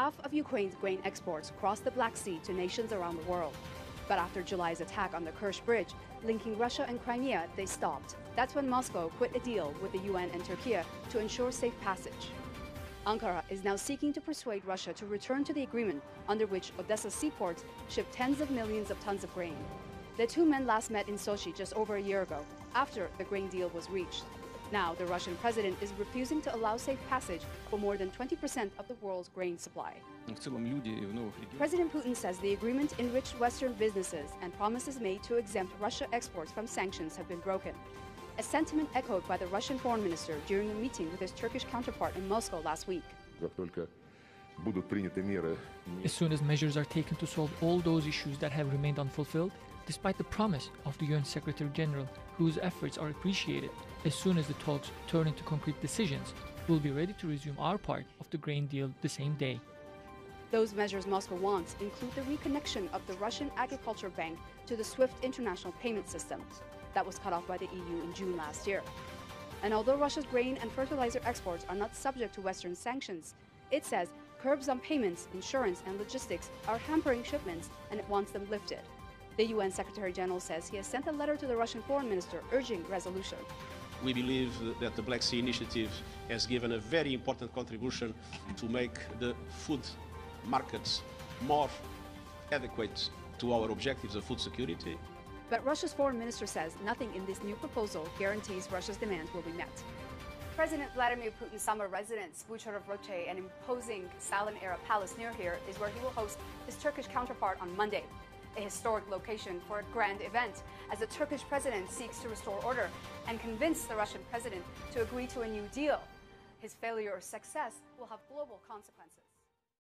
Half of Ukraine's grain exports crossed the Black Sea to nations around the world. But after July's attack on the Kerch Bridge, linking Russia and Crimea, they stopped. That's when Moscow quit a deal with the UN and Turkey to ensure safe passage. Ankara is now seeking to persuade Russia to return to the agreement under which Odessa seaports ship tens of millions of tons of grain. The two men last met in Sochi just over a year ago, after the grain deal was reached. Now, the Russian president is refusing to allow safe passage for more than 20% of the world's grain supply. President Putin says the agreement enriched Western businesses and promises made to exempt Russia exports from sanctions have been broken. A sentiment echoed by the Russian foreign minister during a meeting with his Turkish counterpart in Moscow last week. As soon as measures are taken to solve all those issues that have remained unfulfilled, despite the promise of the UN Secretary General, whose efforts are appreciated, as soon as the talks turn into concrete decisions, we'll be ready to resume our part of the grain deal the same day. Those measures Moscow wants include the reconnection of the Russian Agriculture Bank to the SWIFT international payment system that was cut off by the EU in June last year. And although Russia's grain and fertilizer exports are not subject to Western sanctions, it says curbs on payments, insurance, and logistics are hampering shipments, and it wants them lifted. The UN Secretary General says he has sent a letter to the Russian foreign minister urging resolution. We believe that the Black Sea Initiative has given a very important contribution to make the food markets more adequate to our objectives of food security. But Russia's foreign minister says nothing in this new proposal guarantees Russia's demands will be met. President Vladimir Putin's summer residence, Recep, an imposing Stalin-era palace near here, is where he will host his Turkish counterpart on Monday. A historic location for a grand event as the Turkish president seeks to restore order and convince the Russian president to agree to a new deal. His failure or success will have global consequences.